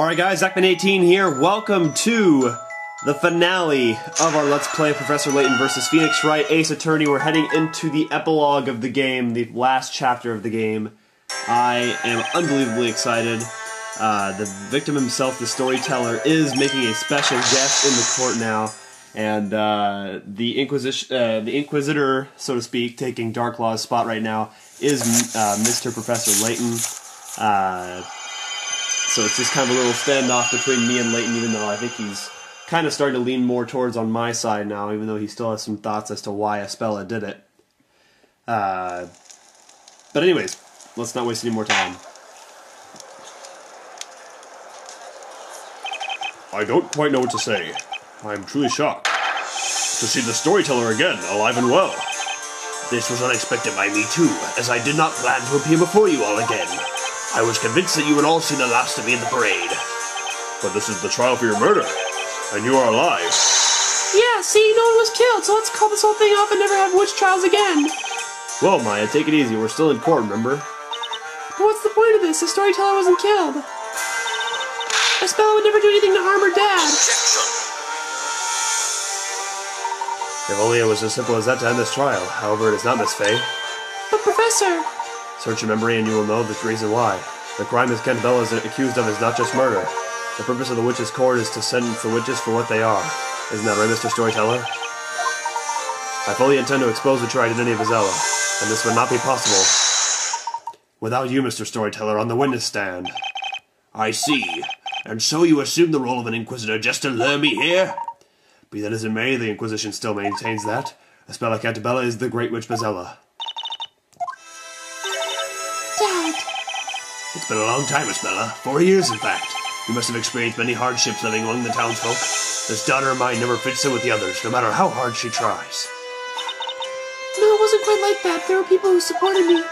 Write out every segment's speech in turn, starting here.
Alright guys, Zackman18 here. Welcome to the finale of our Let's Play Professor Layton versus Phoenix Wright, Ace Attorney. We're heading into the epilogue of the game, the last chapter of the game. I am unbelievably excited. The victim himself, the storyteller, is making a special guest in the court now. And the Inquisitor, so to speak, taking Darklaw's spot right now, is Mr. Professor Layton. So it's just kind of a little standoff between me and Layton, even though I think he's kind of starting to lean more towards on my side now, even though he still has some thoughts as to why Espella did it. But anyways, let's not waste any more time. I don't quite know what to say. I'm truly shocked to see the storyteller again, alive and well. This was unexpected by me too, as I did not plan to appear before you all again. I was convinced that you would all see the last of me in the parade. But this is the trial for your murder, and you are alive. Yeah, see, no one was killed, so let's call this whole thing off and never have witch trials again. Well, Maya, take it easy. We're still in court, remember? But what's the point of this? The storyteller wasn't killed. Espella would never do anything to harm her dad. If only it was as simple as that to end this trial. However, it is not, Miss Faye. But Professor... Search your memory and you will know the reason why. The crime Miss Bella is accused of is not just murder. The purpose of the witches' court is to sentence the witches for what they are. Isn't that right, Mr. Storyteller? I fully intend to expose the true identity of Espella, and this would not be possible without you, Mr. Storyteller, on the witness stand. I see. And so you assumed the role of an Inquisitor just to lure me here? Be that as it may, the Inquisition still maintains that Espella Cantabella is the Great Witch Espella. Dad! It's been a long time, Espella. 4 years, in fact. You must have experienced many hardships living among the townsfolk. This daughter of mine never fits in with the others, no matter how hard she tries. No, it wasn't quite like that. There were people who supported me.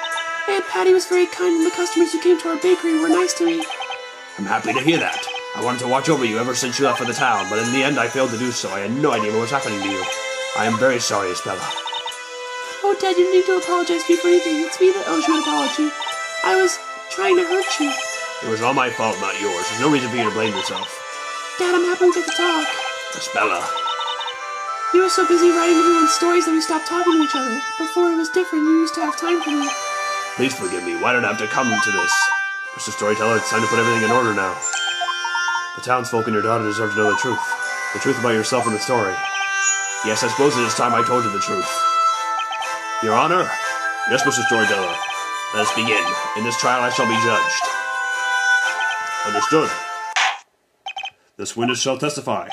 Aunt Patty was very kind, and the customers who came to our bakery were nice to me. I'm happy to hear that. I wanted to watch over you ever since you left for the town, but in the end I failed to do so. I had no idea what was happening to you. I am very sorry, Espella. Oh, Dad, you don't need to apologize to me for anything. It's me that owes you an apology. I was trying to hurt you. It was all my fault, not yours. There's no reason for you to blame yourself. Dad, I'm happy we get to talk. Espella. You were so busy writing everyone's stories that we stopped talking to each other. Before it was different, you used to have time for me. Please forgive me. Why did I have to come to this? Mr. Storyteller, it's time to put everything in order now. The townsfolk and your daughter deserve to know the truth. The truth about yourself and the story. Yes, I suppose it is time I told you the truth. Your Honor? Yes, Mr. Storyteller. Let us begin. In this trial I shall be judged. Understood. This witness shall testify.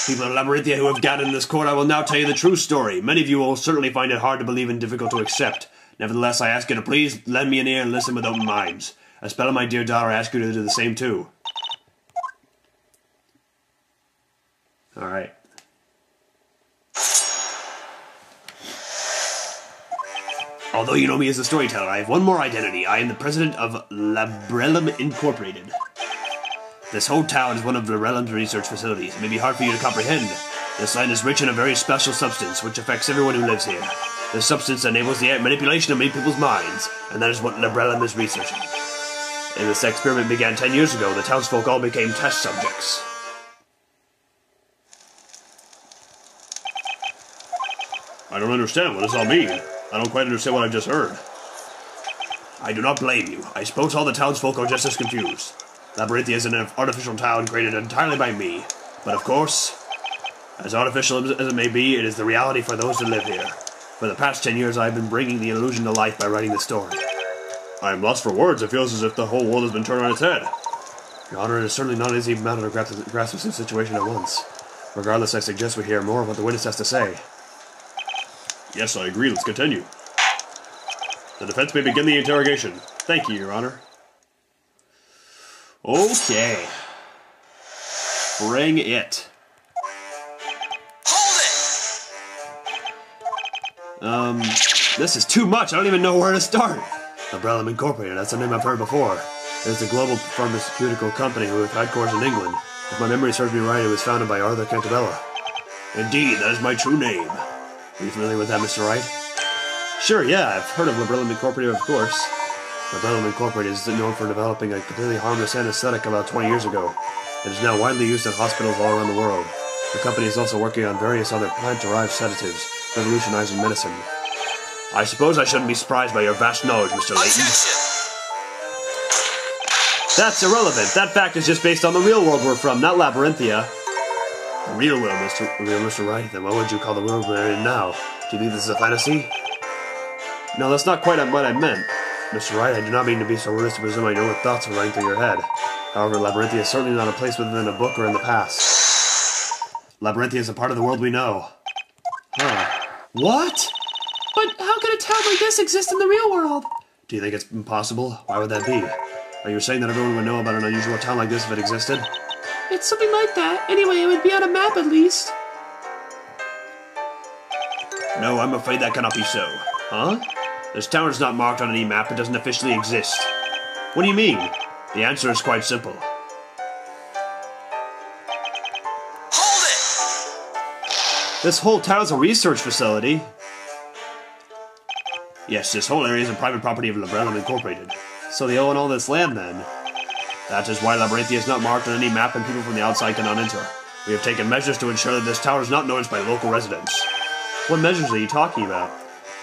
People of Labyrinthia who have gathered in this court, I will now tell you the true story. Many of you will certainly find it hard to believe and difficult to accept. Nevertheless, I ask you to please lend me an ear and listen with open minds. Espella, my dear daughter, I ask you to do the same too. Alright. Although you know me as a storyteller, I have one more identity. I am the president of Labrellum Incorporated. This whole town is one of Labrellum's research facilities. It may be hard for you to comprehend. This land is rich in a very special substance, which affects everyone who lives here. This substance enables the manipulation of many people's minds, and that is what Labrellum is researching. And this experiment began 10 years ago. The townsfolk all became test subjects. I don't understand what this all means. I don't quite understand what I've just heard. I do not blame you. I suppose all the townsfolk are just as confused. Labyrinthia is an artificial town created entirely by me. But of course, as artificial as it may be, it is the reality for those who live here. For the past 10 years, I have been bringing the illusion to life by writing this story. I am lost for words. It feels as if the whole world has been turned on its head. Your Honor, it is certainly not an easy matter to grasp the situation at once. Regardless, I suggest we hear more of what the witness has to say. Yes, I agree. Let's continue. The defense may begin the interrogation. Thank you, Your Honor. Okay. Bring it. Hold it! This is too much. I don't even know where to start. Labrellum Incorporated, that's a name I've heard before. It is a global pharmaceutical company with headquarters in England. If my memory serves me right, it was founded by Arthur Cantabella. Indeed, that is my true name. Are you familiar with that, Mr. Wright? Sure, yeah, I've heard of Labrellum Incorporated, of course. Espella Incorporated is known for developing a completely harmless anesthetic about 20 years ago. It is now widely used in hospitals all around the world. The company is also working on various other plant-derived sedatives, revolutionizing medicine. I suppose I shouldn't be surprised by your vast knowledge, Mr. Layton. That's irrelevant. That fact is just based on the real world we're from, not Labyrinthia. The real world, Mr. Wright? Then what would you call the world we're in now? Do you think this is a fantasy? No, that's not quite what I meant. Mr. Wright, I do not mean to be so rude as to presume I know what thoughts are running through your head. However, Labyrinthia is certainly not a place within a book or in the past. Labyrinthia is a part of the world we know. Huh. What? But how could a town like this exist in the real world? Do you think it's impossible? Why would that be? Are you saying that everyone would know about an unusual town like this if it existed? It's something like that. Anyway, it would be on a map at least. No, I'm afraid that cannot be so. Huh? This town is not marked on any map. It doesn't officially exist. What do you mean? The answer is quite simple. Hold it! This whole town's a research facility. Yes, this whole area is a private property of Labyrinth Incorporated. So they own all this land then? That is why Labyrinthia is not marked on any map and people from the outside cannot enter. We have taken measures to ensure that this town is not noticed by local residents. What measures are you talking about?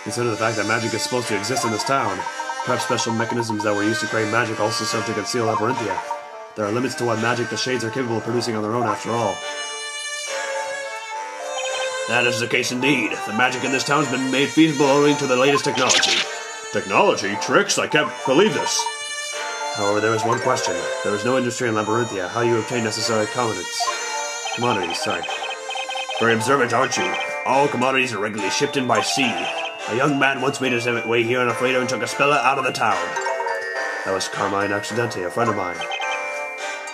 Consider the fact that magic is supposed to exist in this town. Perhaps special mechanisms that were used to create magic also serve to conceal Labyrinthia. There are limits to what magic the Shades are capable of producing on their own after all. That is the case indeed. The magic in this town has been made feasible owing to the latest technology. Technology? Tricks? I can't believe this. However, there is one question. There is no industry in Labyrinthia. How do you obtain necessary commodities, sorry. Very observant, aren't you? All commodities are regularly shipped in by sea. A young man once made his way here in a freighter and took Espella out of the town. That was Carmine Accidente, a friend of mine.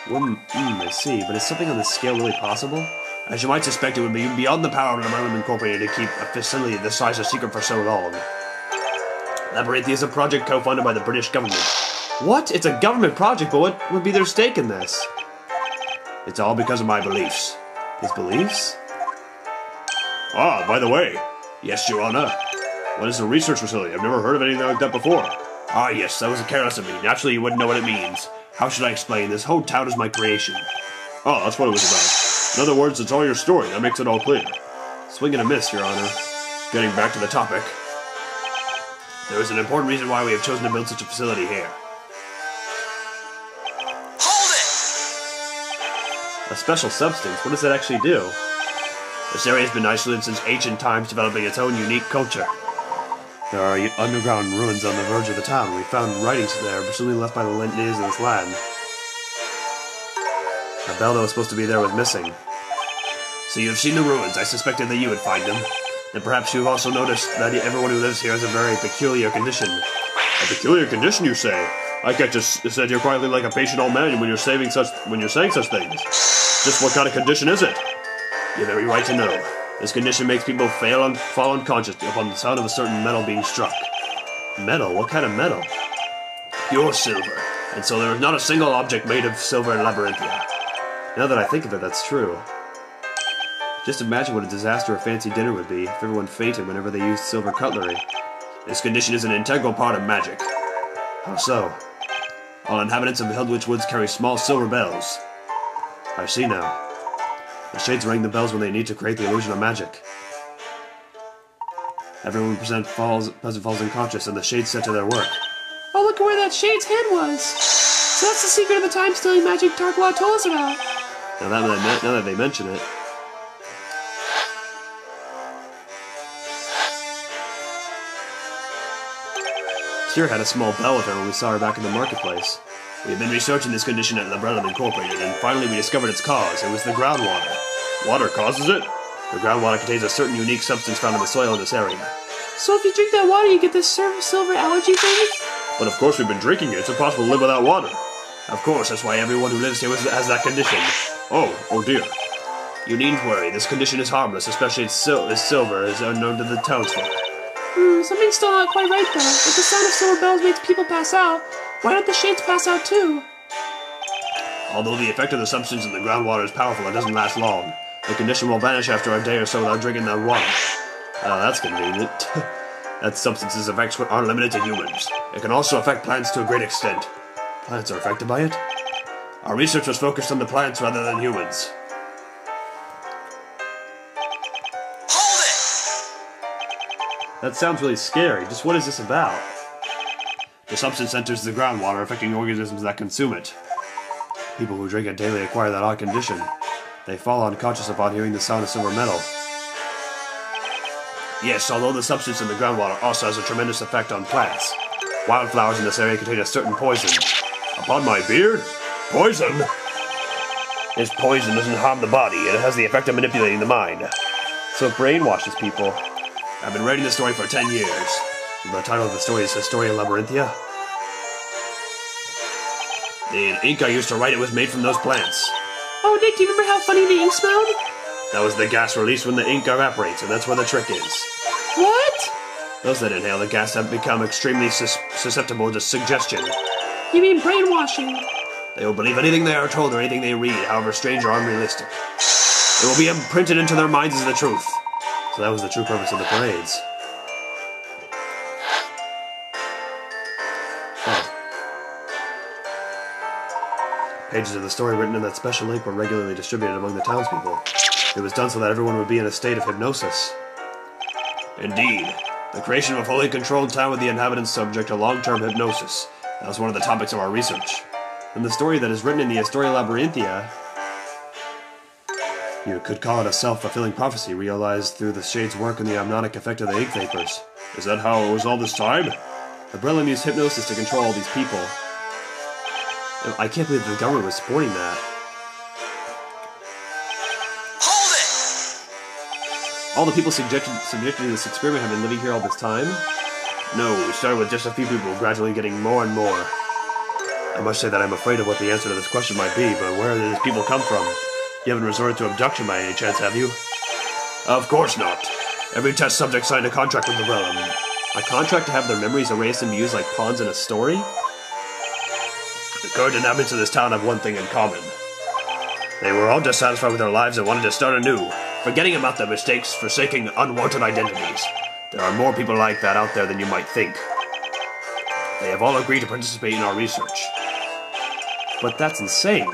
I see, but is something on this scale really possible? As you might suspect, it would be beyond the power of Labyrinth Incorporated to keep a facility this size a secret for so long. Labyrinthia is a project co-funded by the British government. What? It's a government project, but what would be their stake in this? It's all because of my beliefs. His beliefs? Ah, by the way. Yes, Your Honor. What is a research facility? I've never heard of anything like that before. Ah, yes, that was careless of me. Naturally, you wouldn't know what it means. How should I explain? This whole town is my creation. Oh, that's what it was about. In other words, it's all your story. That makes it all clear. Swing and a miss, Your Honor. Getting back to the topic. There is an important reason why we have chosen to build such a facility here. Hold it! A special substance? What does that actually do? This area has been isolated since ancient times, developing its own unique culture. There are underground ruins on the verge of the town. We found writings there, presumably left by the natives of this land. A bell that was supposed to be there was missing. So you have seen the ruins. I suspected that you would find them. And perhaps you have also noticed that everyone who lives here has a very peculiar condition. A peculiar condition, you say? I can't just said you're quietly like a patient old man when you're saying such things. Just what kind of condition is it? You're very right to know. This condition makes people fall unconscious upon the sound of a certain metal being struck. Metal? What kind of metal? Pure silver. And so there is not a single object made of silver in Labyrinthia. Now that I think of it, that's true. Just imagine what a disaster a fancy dinner would be if everyone fainted whenever they used silver cutlery. This condition is an integral part of magic. How so? All inhabitants of the Hildwich Woods carry small silver bells. I see now. The Shades ring the bells when they need to create the illusion of magic. Everyone present falls unconscious, and the Shades set to their work. Oh, look at where that Shade's head was! So that's the secret of the time-stealing magic Tarkwa told us about. Now that they mention it. Tyr had a small bell with her when we saw her back in the marketplace. We have been researching this condition at Labyrinth Incorporated, and finally we discovered its cause. It was the groundwater. Water causes it? The groundwater contains a certain unique substance found in the soil in this area. So if you drink that water, you get this silver allergy thing? But of course we've been drinking it. It's impossible to live without water. Of course, that's why everyone who lives here has that condition. Oh dear. You needn't worry. This condition is harmless, especially its silver is unknown to the townsfolk. Something's still not quite right, though. If the sound of silver bells makes people pass out, why don't the Shades pass out, too? Although the effect of the substance in the groundwater is powerful, it doesn't last long. The condition will vanish after a day or so without drinking that water. Oh, that's convenient. That substance's effects aren't limited to humans. It can also affect plants to a great extent. Plants are affected by it? Our research was focused on the plants rather than humans. Hold it! That sounds really scary. Just what is this about? The substance enters the groundwater, affecting organisms that consume it. People who drink it daily acquire that odd condition. They fall unconscious upon hearing the sound of silver metal. Yes, although the substance in the groundwater also has a tremendous effect on plants. Wildflowers in this area contain a certain poison. Upon my beard? Poison? This poison doesn't harm the body, and it has the effect of manipulating the mind. So it brainwashes people. I've been writing this story for 10 years. The title of the story is Historia Labyrinthia. The ink I used to write it was made from those plants. Oh, Nick, do you remember how funny the ink smelled? That was the gas released when the ink evaporates, and that's where the trick is. What? Those that inhale the gas have become extremely susceptible to suggestion. You mean brainwashing? They will believe anything they are told or anything they read, however strange or unrealistic. It will be imprinted into their minds as the truth. So that was the true purpose of the parades. Pages of the story written in that special ink were regularly distributed among the townspeople. It was done so that everyone would be in a state of hypnosis. Indeed, the creation of a fully controlled town with the inhabitants subject to long-term hypnosis. That was one of the topics of our research. And the story that is written in the Historia Labyrinthia, you could call it a self-fulfilling prophecy realized through the shade's work and the hypnotic effect of the ink vapors. Is that how it was all this time? Umbrella used hypnosis to control all these people. I can't believe the government was supporting that. Hold it! All the people subjected to this experiment have been living here all this time? No, we started with just a few people, gradually getting more and more. I must say that I'm afraid of what the answer to this question might be, but where did these people come from? You haven't resorted to abduction by any chance, have you? Of course not. Every test subject signed a contract with Umbrella. A contract to have their memories erased and be used like pawns in a story? The current inhabitants of this town have one thing in common. They were all dissatisfied with their lives and wanted to start anew, forgetting about their mistakes, forsaking unwanted identities. There are more people like that out there than you might think. They have all agreed to participate in our research. But that's insane.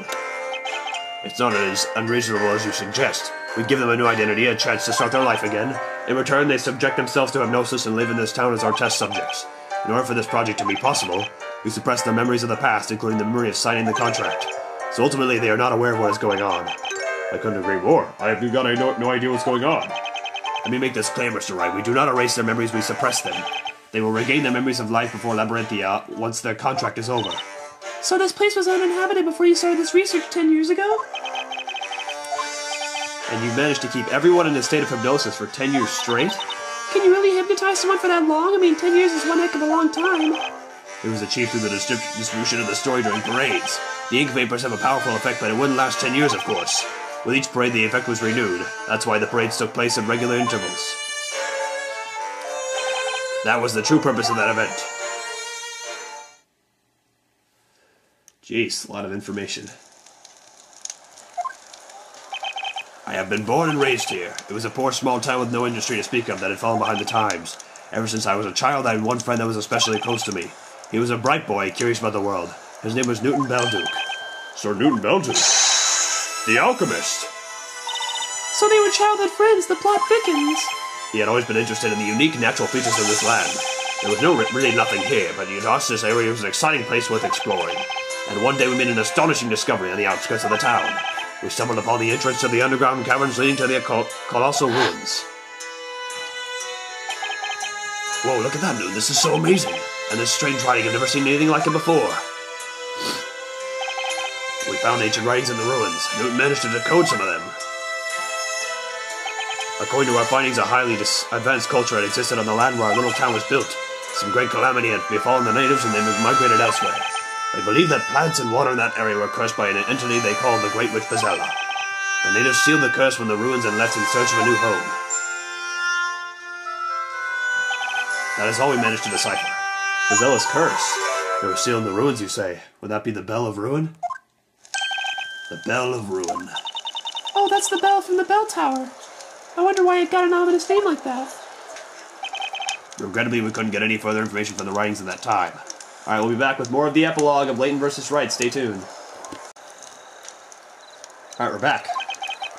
It's not as unreasonable as you suggest. We give them a new identity, a chance to start their life again. In return, they subject themselves to hypnosis and live in this town as our test subjects. In order for this project to be possible, we suppress their memories of the past, including the memory of signing the contract. So ultimately, they are not aware of what is going on. I couldn't agree more. I have got no idea what's going on. Let me make this clear, Mr. Wright. We do not erase their memories, we suppress them. They will regain their memories of life before Labyrinthia once their contract is over. So this place was uninhabited before you started this research 10 years ago? And you managed to keep everyone in a state of hypnosis for 10 years straight? Can you really hypnotize someone for that long? I mean, 10 years is one heck of a long time. It was achieved through the distribution of the story during parades. The ink vapors have a powerful effect, but it wouldn't last 10 years, of course. With each parade, the effect was renewed. That's why the parades took place at regular intervals. That was the true purpose of that event. Jeez, a lot of information. I have been born and raised here. It was a poor small town with no industry to speak of that had fallen behind the times. Ever since I was a child, I had one friend that was especially close to me. He was a bright boy, curious about the world. His name was Newton Belduke. Sir Newton Belgium. The alchemist. So they were childhood friends, the plot thickens. He had always been interested in the unique natural features of this land. There was really nothing here, but to us this area was an exciting place worth exploring. And one day we made an astonishing discovery on the outskirts of the town. We stumbled upon the entrance to the underground caverns leading to the colossal ruins. Whoa, look at that, Newton. This is so amazing. And this strange writing, I've never seen anything like it before. We found ancient writings in the ruins. Newton managed to decode some of them. According to our findings, a highly advanced culture had existed on the land where our little town was built. Some great calamity had befallen the natives and they migrated elsewhere. They believed that plants and water in that area were cursed by an entity they called the Great Witch Espella. The natives sealed the curse from the ruins and left in search of a new home. That is all we managed to decipher. Ezella's curse. They were sealed in the ruins, you say. Would that be the Bell of Ruin? The Bell of Ruin. Oh, that's the bell from the bell tower. I wonder why it got an ominous name like that. Regrettably, we couldn't get any further information from the writings in that time. Alright, we'll be back with more of the epilogue of Layton vs. Wright. Stay tuned. Alright, we're back.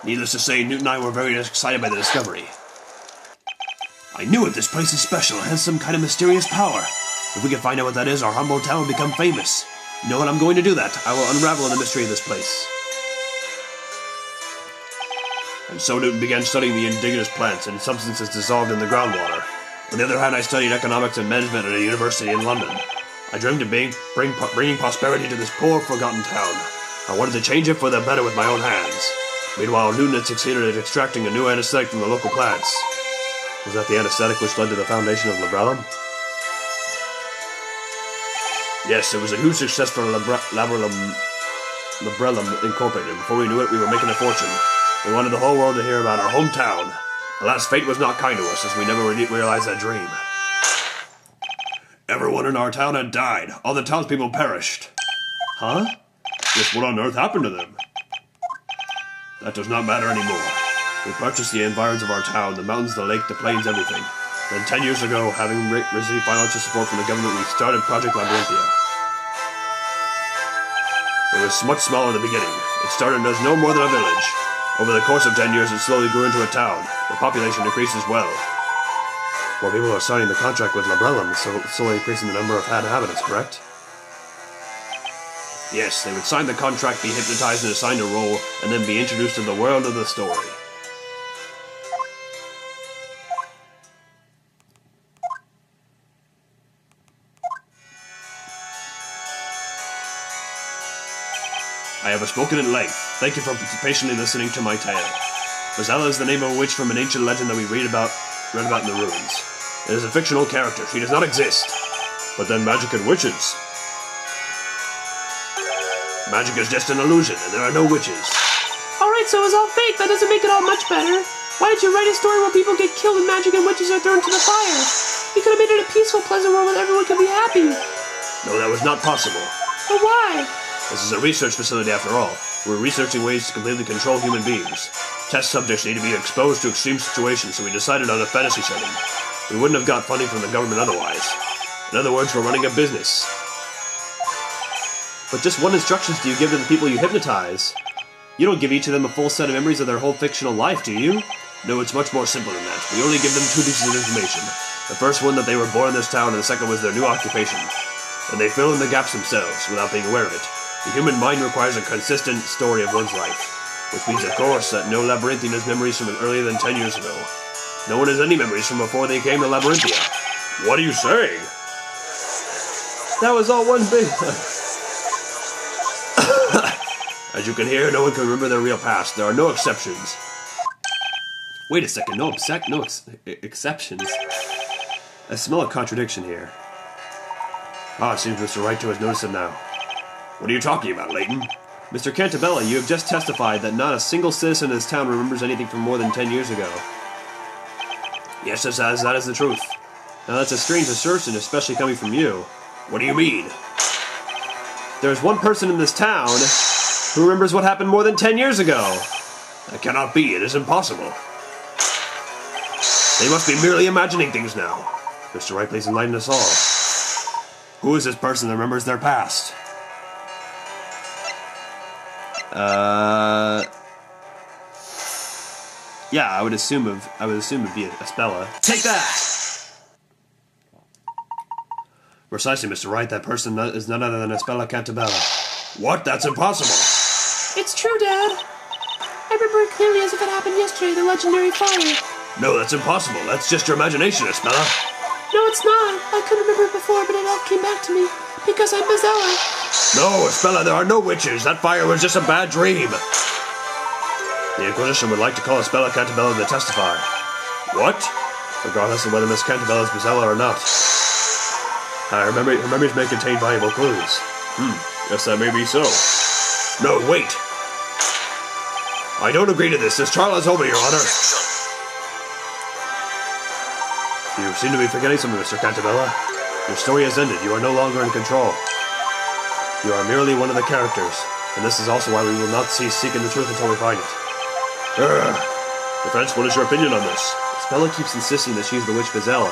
Needless to say, Newt and I were very excited by the discovery. I knew it! This place is special. It has some kind of mysterious power. If we can find out what that is, our humble town will become famous. You know what? I'm going to do that. I will unravel the mystery of this place. And so Newton began studying the indigenous plants and substances dissolved in the groundwater. On the other hand, I studied economics and management at a university in London. I dreamed of bringing prosperity to this poor, forgotten town. I wanted to change it for the better with my own hands. Meanwhile, Newton had succeeded at extracting a new anesthetic from the local plants. Was that the anesthetic which led to the foundation of Labrellum? Yes, it was a huge success for Labrellum Incorporated. Before we knew it, we were making a fortune. We wanted the whole world to hear about our hometown. Alas, fate was not kind to us, as we never realized that dream. Everyone in our town had died. All the townspeople perished. Huh? Just what on earth happened to them? That does not matter anymore. We purchased the environs of our town, the mountains, the lake, the plains, everything. Then 10 years ago, having received financial support from the government, we started Project Labyrinthia. It was much smaller in the beginning. It started as no more than a village. Over the course of 10 years, it slowly grew into a town. The population increased as well. More people are signing the contract with Labrellum, so slowly increasing the number of inhabitants, correct? Yes, they would sign the contract, be hypnotized and assigned a role, and then be introduced to the world of the story. I have spoken at length. Thank you for patiently listening to my tale. Espella is the name of a witch from an ancient legend that we read about in the ruins. It is a fictional character. She does not exist. But then magic and witches. Magic is just an illusion, and there are no witches. Alright, so it was all fake. That doesn't make it all much better. Why did you write a story where people get killed and magic and witches are thrown to the fire? You could have made it a peaceful, pleasant world where everyone could be happy. No, that was not possible. But why? This is a research facility after all. We're researching ways to completely control human beings. Test subjects need to be exposed to extreme situations, so we decided on a fantasy setting. We wouldn't have got funding from the government otherwise. In other words, we're running a business. But just what instructions do you give to the people you hypnotize? You don't give each of them a full set of memories of their whole fictional life, do you? No, it's much more simple than that. We only give them 2 pieces of information. The first one that they were born in this town, and the second was their new occupation. And they fill in the gaps themselves, without being aware of it. The human mind requires a consistent story of one's life. Which means, of course, that no Labyrinthian has memories from earlier than 10 years ago. No one has any memories from before they came to Labyrinthia. What are you saying? That was all one big... As you can hear, no one can remember their real past. There are no exceptions. Wait a second, no exceptions. I smell a contradiction here. Ah, it seems Mr. Wright has noticed it now. What are you talking about, Layton? Mr. Cantabella, you have just testified that not a single citizen in this town remembers anything from more than 10 years ago. Yes, that is the truth. Now that's a strange assertion, especially coming from you. What do you mean? There's one person in this town who remembers what happened more than 10 years ago. That cannot be. It is impossible. They must be merely imagining things now. Mr. Wright, please enlighten us all. Who is this person that remembers their past? Yeah, I would assume it'd be Espella. Take that! Precisely, Mr. Wright. That person is none other than Espella Cantabella. What? That's impossible. It's true, Dad. I remember it clearly as if it happened yesterday, the legendary fire. No, that's impossible. That's just your imagination, Espella. No, it's not. I couldn't remember it before, but it all came back to me. Because I'm Espella. No, Espella, there are no witches. That fire was just a bad dream. The Inquisition would like to call Espella Cantabella to testify. What? Regardless of whether Miss Cantabella is Espella or not. Her memories may contain valuable clues. Yes, that may be so. No, wait. I don't agree to this. This trial is over, Your Honor. You seem to be forgetting something, Mr. Cantabella. Your story has ended. You are no longer in control. You are merely one of the characters, and this is also why we will not cease seeking the truth until we find it. Defense, what is your opinion on this? Espella keeps insisting that she's the witch Espella.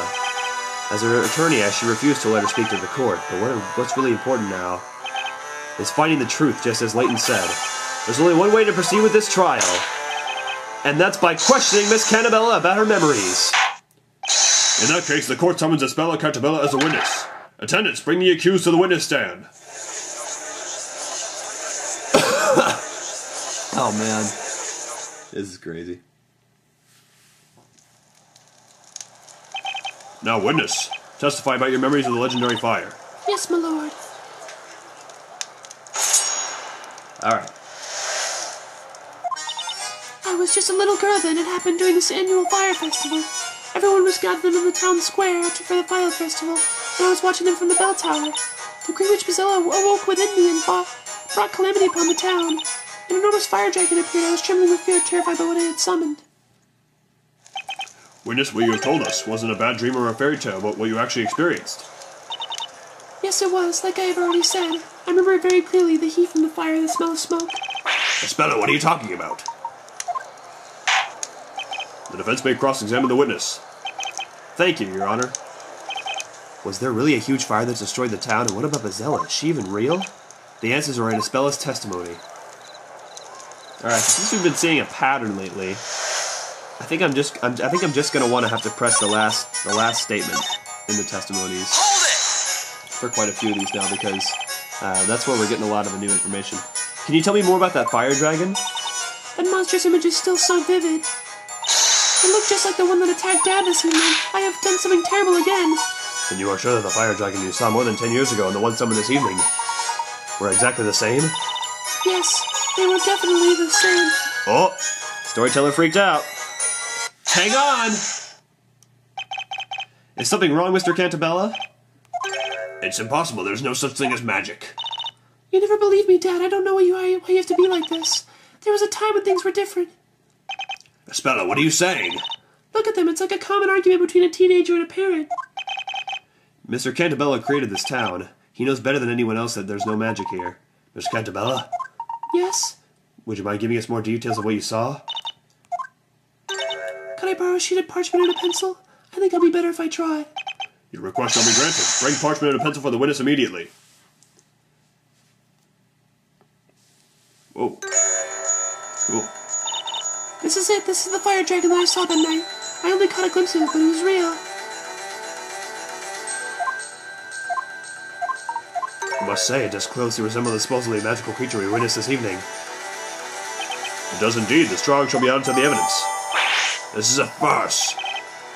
As her attorney, she refused to let her speak to the court, but what's really important now is finding the truth, just as Layton said. There's only one way to proceed with this trial, and that's by questioning Miss Cantabella about her memories. In that case, the court summons Espella Cantabella as a witness. Attendants, bring the accused to the witness stand. Oh man, this is crazy. Now, witness, testify about your memories of the legendary fire. Yes, my lord. Alright. I was just a little girl then. It happened during this annual fire festival. Everyone was gathered in the town square for the fire festival, and I was watching them from the bell tower. The Green Witch Espella awoke within me and brought calamity upon the town. An enormous fire dragon appeared. I was trembling with fear, terrified by what it had summoned. Witness, what you have told us wasn't a bad dream or a fairy tale, but what you actually experienced. Yes, it was, like I have already said. I remember it very clearly, the heat from the fire, the smell of smoke. Espella, what are you talking about? The defense may cross-examine the witness. Thank you, Your Honor. Was there really a huge fire that destroyed the town, and what about Espella? Is she even real? The answers are in Espella's testimony. Alright, since we've been seeing a pattern lately, I think I'm just gonna want to have to press the last statement in the testimonies for quite a few of these now, because that's where we're getting a lot of the new information. Can you tell me more about that fire dragon? That monstrous image is still so vivid. It looked just like the one that attacked Dad this evening. I have done something terrible again. And you are sure that the fire dragon you saw more than 10 years ago and the one summoned this evening were exactly the same? Yes, they were definitely the same. Oh, storyteller freaked out. Hang on! Is something wrong, Mr. Cantabella? It's impossible. There's no such thing as magic. You never believed me, Dad. I don't know why you have to be like this. There was a time when things were different. Espella, what are you saying? Look at them. It's like a common argument between a teenager and a parent. Mr. Cantabella created this town. He knows better than anyone else that there's no magic here. Miss Cantabella? Yes? Would you mind giving us more details of what you saw? Could I borrow a sheet of parchment and a pencil? I think I'll be better if I try. Your request shall be granted. Bring parchment and a pencil for the witness immediately. Whoa. Cool. This is it. This is the fire dragon that I saw that night. I only caught a glimpse of it, but it was real. I must say, it does closely resemble the supposedly magical creature we witnessed this evening. It does indeed. The strong shall be added to the evidence. This is a farce.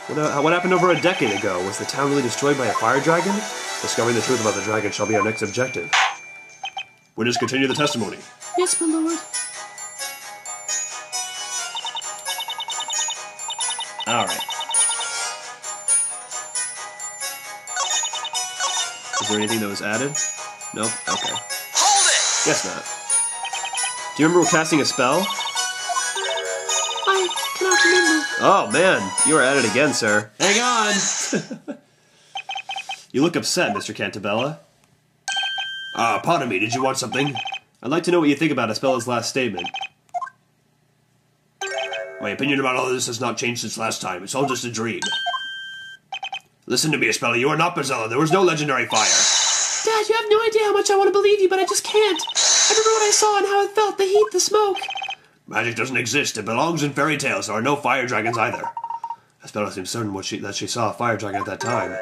What happened over a decade ago? Was the town really destroyed by a fire dragon? Discovering the truth about the dragon shall be our next objective. Witness, continue the testimony. Yes, my lord. Alright. Is there anything that was added? Nope? Okay. Hold it! Guess not. Do you remember casting a spell? I cannot remember. Oh man, you are at it again, sir. Hang on! You look upset, Mr. Cantabella. Pardon me, did you want something? I'd like to know what you think about Espella's last statement. My opinion about all of this has not changed since last time. It's all just a dream. Listen to me, Espella. You are not Espella. There was no legendary fire. Dad, you have no idea how much I want to believe you, but I just can't. I remember what I saw and how it felt, the heat, the smoke. Magic doesn't exist. It belongs in fairy tales. There are no fire dragons either. Espella seems certain that she saw a fire dragon at that time.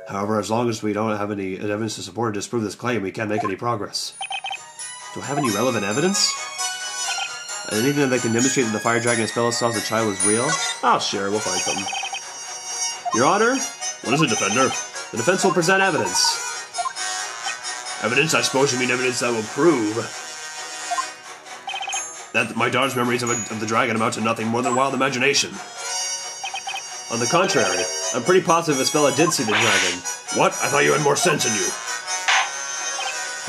However, as long as we don't have any evidence to support or disprove this claim, we can't make any progress. Do I have any relevant evidence? Anything that can demonstrate that the fire dragon Espella saw as a child is real? Oh, sure, we'll find something. Your Honor? What is it, Defender? The defense will present evidence. Evidence? I suppose you mean evidence that will prove that my daughter's memories of the dragon amount to nothing more than wild imagination. On the contrary, I'm pretty positive Espella did see the dragon. What? I thought you had more sense in you.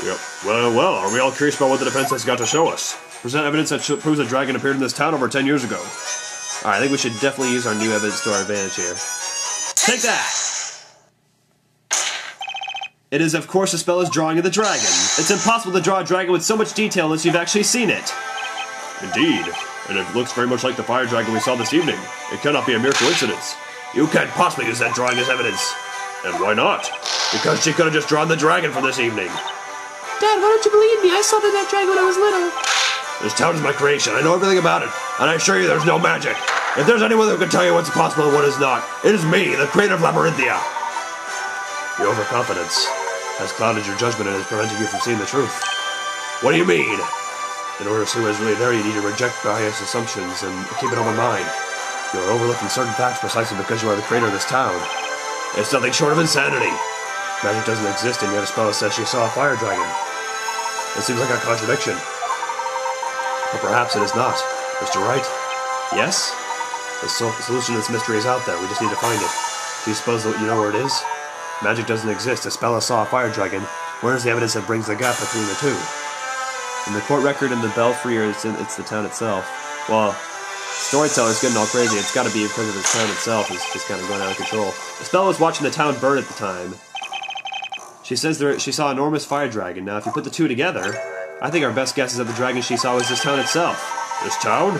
Yep. Well, are we all curious about what the defense has got to show us? Present evidence that proves a dragon appeared in this town over 10 years ago. Alright, I think we should definitely use our new evidence to our advantage here. Take that! It is, of course, Espella's drawing of the dragon. It's impossible to draw a dragon with so much detail unless you've actually seen it. Indeed. And it looks very much like the fire dragon we saw this evening. It cannot be a mere coincidence. You can't possibly use that drawing as evidence. And why not? Because she could have just drawn the dragon for this evening. Dad, why don't you believe me? I saw that dragon when I was little. This town is my creation. I know everything about it. And I assure you there's no magic. If there's anyone who can tell you what's possible and what is not, it is me, the creator of Labyrinthia. Your overconfidence has clouded your judgment and is preventing you from seeing the truth. What do you mean? In order to see what is really there, you need to reject biased assumptions and keep an open mind. You are overlooking certain facts precisely because you are the creator of this town. It's nothing short of insanity. Magic doesn't exist, and yet Espella says she saw a fire dragon. It seems like a contradiction. But perhaps it is not. Mr. Wright? Yes? The solution to this mystery is out there. We just need to find it. Do you suppose that you know where it is? Magic doesn't exist. Espella saw a fire dragon. Where is the evidence that brings the gap between the two? In the court record and the belfry, or it's the town itself. Well, storyteller's getting all crazy. It's got to be because of the town itself. It's just kind of going out of control. Espella was watching the town burn at the time. She says she saw an enormous fire dragon. Now, if you put the two together, I think our best guess is that the dragon she saw was this town itself. This town?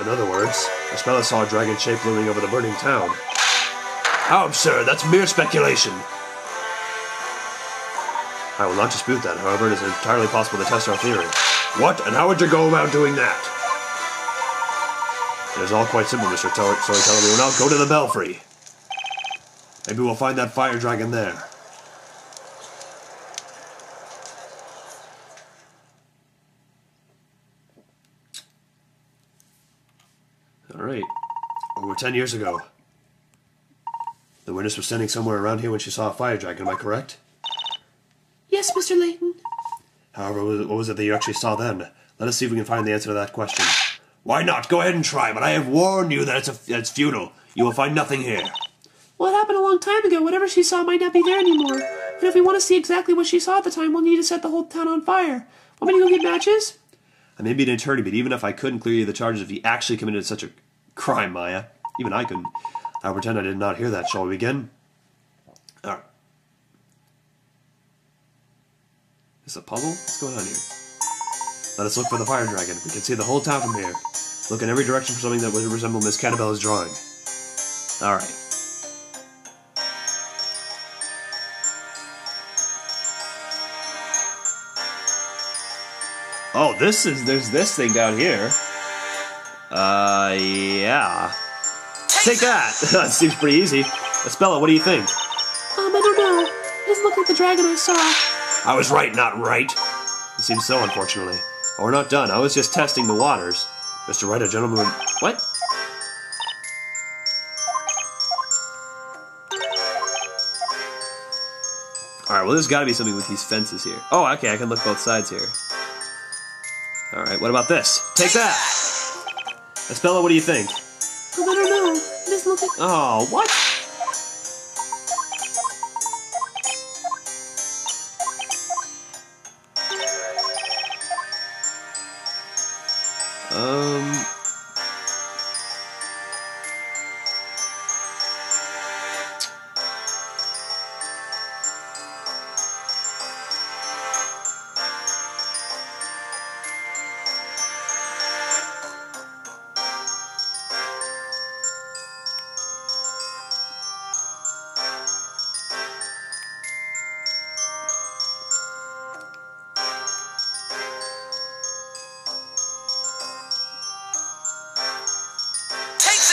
In other words, Espella saw a dragon shape looming over the burning town. How absurd! That's mere speculation! I will not dispute that, however, it is entirely possible to test our theory. What? And how would you go about doing that? It is all quite simple, Mr. Storyteller. We will now go to the belfry. Maybe we'll find that fire dragon there. Alright. Over 10 years ago. The witness was standing somewhere around here when she saw a fire dragon, am I correct? Yes, Mr. Layton. However, what was it that you actually saw then? Let us see if we can find the answer to that question. Why not? Go ahead and try, but I have warned you that it's futile. You will find nothing here. Well, it happened a long time ago. Whatever she saw might not be there anymore. And if we want to see exactly what she saw at the time, we'll need to set the whole town on fire. Want me to go get matches? I may be an attorney, but even if I couldn't clear you the charges if you actually committed such a crime, Maya, even I couldn't. I'll pretend I did not hear that. Shall we begin? Alright. Is this a puzzle? What's going on here? Let us look for the fire dragon. We can see the whole town from here. Look in every direction for something that would resemble Miss Cannabella's drawing. Alright. Oh, there's this thing down here. Yeah. Take that! That seems pretty easy. Espella, what do you think? I don't know. It doesn't look like the dragon I saw. I was right, not right. It seems so, unfortunately. But we're not done. I was just testing the waters. Mr. Wright, a gentleman... What? Alright, well there's gotta be something with these fences here. Oh, okay, I can look both sides here. Alright, what about this? Take that! Espella, what do you think? I don't know. It doesn't look like... Oh, what?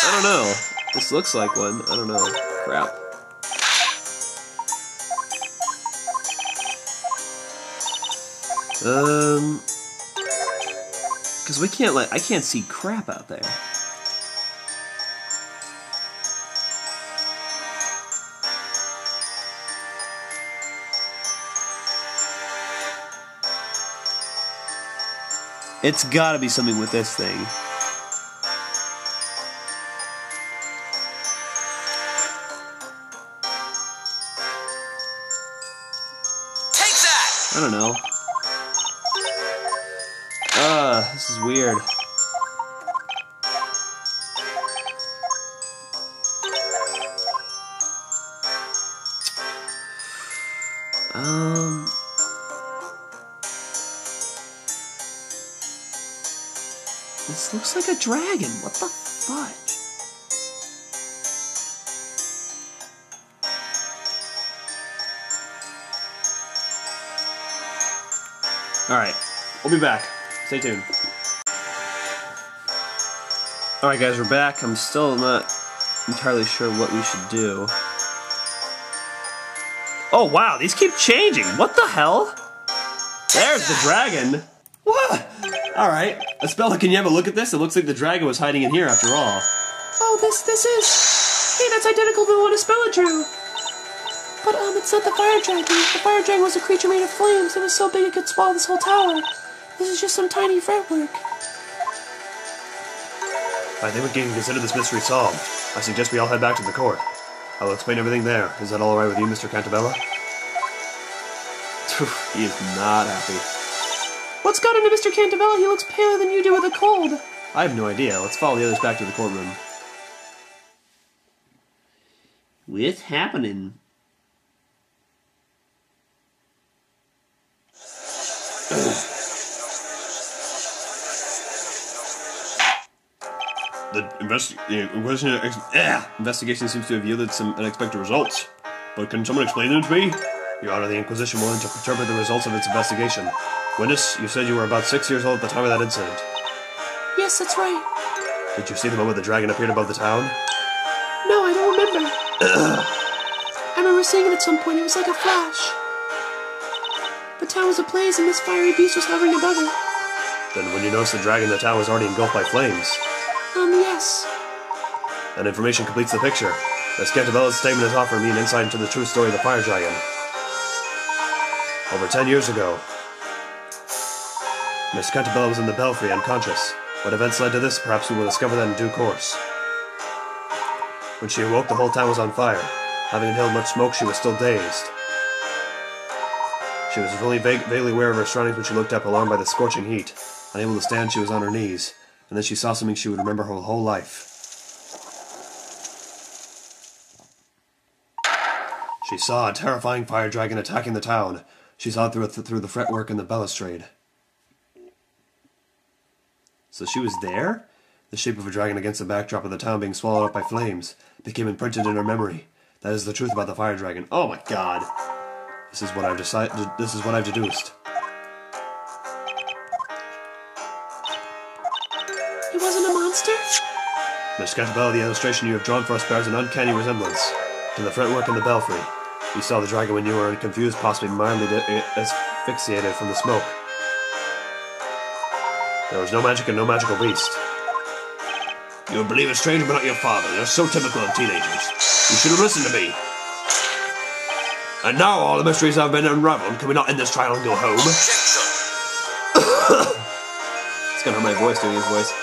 I don't know. This looks like one. I don't know. Crap. Because we can't I can't see crap out there. It's gotta be something with this thing. I don't know. This is weird. This looks like a dragon. What the fudge? Alright, we'll be back. Stay tuned. Alright guys, we're back. I'm still not entirely sure what we should do. Oh wow, these keep changing! What the hell? There's the dragon! What? Alright. Espella, can you have a look at this? It looks like the dragon was hiding in here after all. Oh, this is... Hey, that's identical to what Espella drew. But, it's not the fire dragon. The fire dragon was a creature made of flames. It was so big it could swallow this whole tower. This is just some tiny fretwork. I think we can consider this mystery solved. I suggest we all head back to the court. I will explain everything there. Is that all right with you, Mr. Cantabella? He is not happy. What's got into Mr. Cantabella? He looks paler than you do with a cold. I have no idea. Let's follow the others back to the courtroom. What's happening? The Investigation seems to have yielded some unexpected results. But can someone explain them to me? Your Honor, the Inquisition will interpret the results of its investigation. Witness, you said you were about 6 years old at the time of that incident. Yes, that's right. Did you see the moment the dragon appeared above the town? No, I don't remember. I remember seeing it at some point. It was like a flash. The town was ablaze and this fiery beast was hovering above it. Then when you noticed the dragon, the town was already engulfed by flames. Yes. That information completes the picture. Miss Cantabella's statement has offered me an insight into the true story of the fire dragon. Over 10 years ago, Miss Cantabella was in the belfry, unconscious. What events led to this, perhaps we will discover that in due course. When she awoke, the whole town was on fire. Having inhaled much smoke, she was still dazed. She was only vaguely aware of her surroundings when she looked up, alarmed by the scorching heat. Unable to stand, she was on her knees, and then she saw something she would remember her whole life. She saw a terrifying fire dragon attacking the town. She saw it through the fretwork and the balustrade. So she was there? The shape of a dragon against the backdrop of the town being swallowed up by flames became imprinted in her memory. That is the truth about the fire dragon. Oh my god! This is what I've deduced. It wasn't a monster? Miss Cantabella, the illustration you have drawn for us bears an uncanny resemblance to the fretwork in the belfry. You saw the dragon when you were confused, possibly mildly asphyxiated from the smoke. There was no magic and no magical beast. You would believe a stranger but not your father. They're so typical of teenagers. You should have listened to me. And now all the mysteries have been unraveled. Can we not end this trial and go home? It's gonna hurt my voice doing his voice.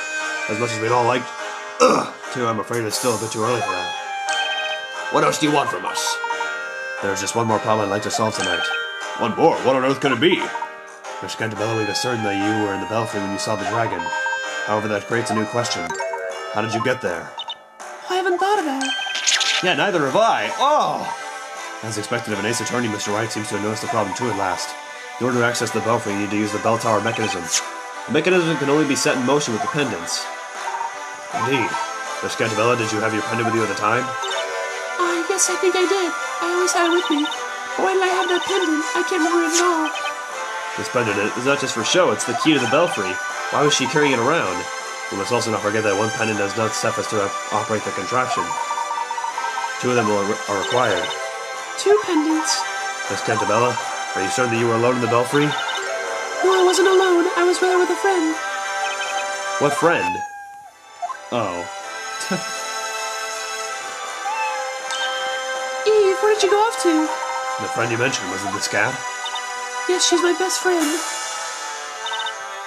As much as we'd all like to, I'm afraid it's still a bit too early for that. What else do you want from us? There's just one more problem I'd like to solve tonight. One more? What on earth could it be? Miss Cantabella, we've ascertained that you were in the belfry when you saw the dragon. However, that creates a new question. How did you get there? I haven't thought of that. Yeah, neither have I. Oh! As expected of an ace attorney, Mr. Wright seems to have noticed the problem too at last. In order to access the belfry, you need to use the bell tower mechanism. The mechanism can only be set in motion with the pendants. Indeed. Miss Cantabella, did you have your pendant with you at the time? Yes, I think I did. I always had it with me. But why did I have that pendant? I can't remember it at all. This pendant is not just for show, it's the key to the belfry. Why was she carrying it around? We must also not forget that one pendant does not suffice to operate the contraption. 2 of them are required. 2 pendants? Miss Cantabella, are you certain that you were alone in the belfry? No, I wasn't alone. I was there with a friend. What friend? Oh. Eve, where did you go off to? The friend you mentioned, was it this cat? Yes, she's my best friend.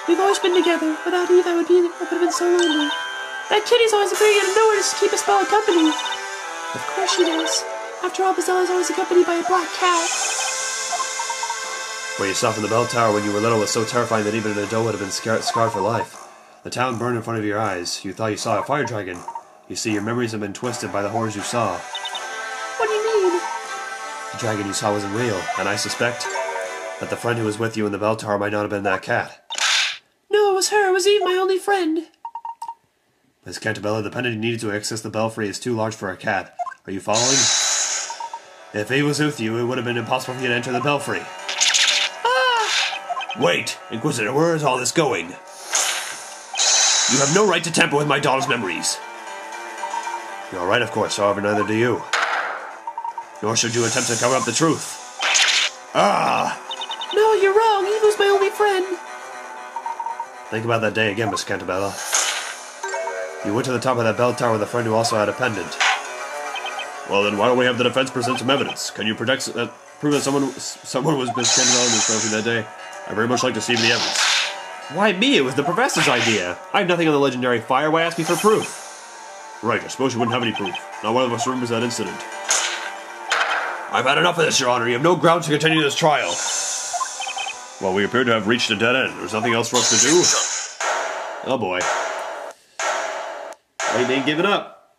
We've always been together. Without Eve, I would have been so lonely. That kitty's always appearing out of nowhere to keep Espella company. Of course she does. After all, Bezella's always accompanied by a black cat. What you saw from the bell tower when you were little was so terrifying that even an adult would have been scarred for life. The town burned in front of your eyes. You thought you saw a fire dragon. You see, your memories have been twisted by the horrors you saw. What do you mean? The dragon you saw wasn't real, and I suspect that the friend who was with you in the bell tower might not have been that cat. No, it was her. It was Eve, my only friend. Miss Cantabella, the pendant you needed to access the belfry is too large for a cat. Are you following? If Eve was with you, it would have been impossible for you to enter the belfry. Wait, Inquisitor, where is all this going? You have no right to tamper with my daughter's memories. You're right, of course, however, neither do you. Nor should you attempt to cover up the truth. Ah! No, you're wrong. Eve was my only friend. Think about that day again, Miss Cantabella. You went to the top of that bell tower with a friend who also had a pendant. Well, then why don't we have the defense present some evidence? Can you prove that someone was Miss Cantabella in this trophy that day? I'd very much like to see the evidence. Why me? It was the professor's idea. I have nothing on the legendary fire. Why ask me for proof? Right, I suppose you wouldn't have any proof. Not one of us remembers that incident. I've had enough of this, Your Honor. You have no grounds to continue this trial. Well, we appear to have reached a dead end. There's nothing else for us to do. Oh boy. Layton ain't giving up.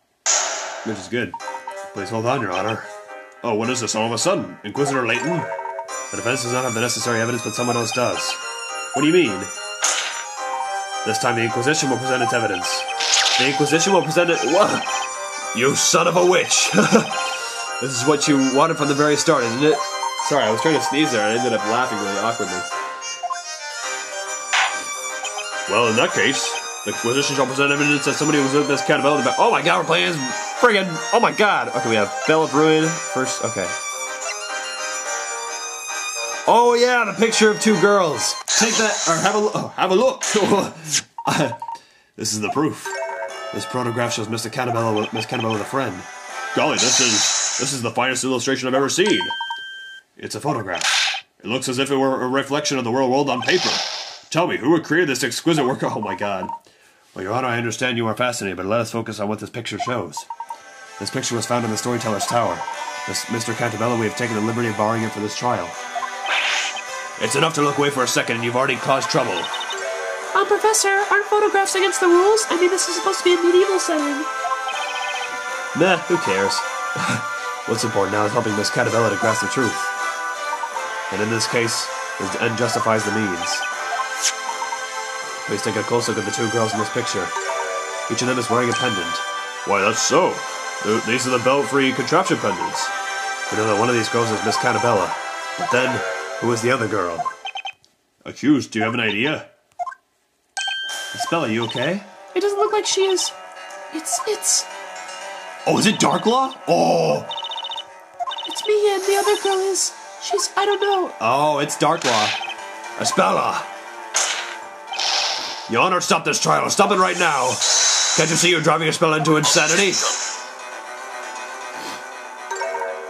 Which is good. Please hold on, Your Honor. Oh, what is this all of a sudden? Inquisitor Layton? The defense does not have the necessary evidence, but someone else does. What do you mean? This time the Inquisition will present its evidence. The Inquisition will present it. What? You son of a witch! This is what you wanted from the very start, isn't it? Sorry, I was trying to sneeze there and I ended up laughing really awkwardly. Well, in that case, the Inquisition shall present evidence that somebody was with Miss Cantabella. Oh my god, we're playing as friggin'. Oh my god! Okay, we have Bell of Ruin first. Okay. Oh yeah, the picture of two girls. Take that, or have a look. This is the proof. This photograph shows Miss Cantabella with a friend. Golly, this is the finest illustration I've ever seen. It's a photograph. It looks as if it were a reflection of the real world on paper. Tell me, who would create this exquisite work? Oh my god. Well, Your Honor, I understand you are fascinated, but let us focus on what this picture shows. This picture was found in the Storyteller's Tower. Mr. Cantabella, we have taken the liberty of borrowing it for this trial. It's enough to look away for a second, and you've already caused trouble. Professor, aren't photographs against the rules? I mean, this is supposed to be a medieval setting. Meh, who cares? What's important now is helping Miss Cantabella to grasp the truth. And in this case, the end justifies the means. Please take a close look at the two girls in this picture. Each of them is wearing a pendant. Why, that's so. These are the belfry contraption pendants. We know that one of these girls is Miss Cantabella. But then, who is the other girl? Accused, do you have an idea? Espella, you okay? It doesn't look like she is. It's... Oh, is it Darklaw? Oh! It's me and the other girl is... She's... I don't know. Oh, it's Darklaw. Espella! Your Honor, stop this trial. Stop it right now. Can't you see you're driving Espella into insanity?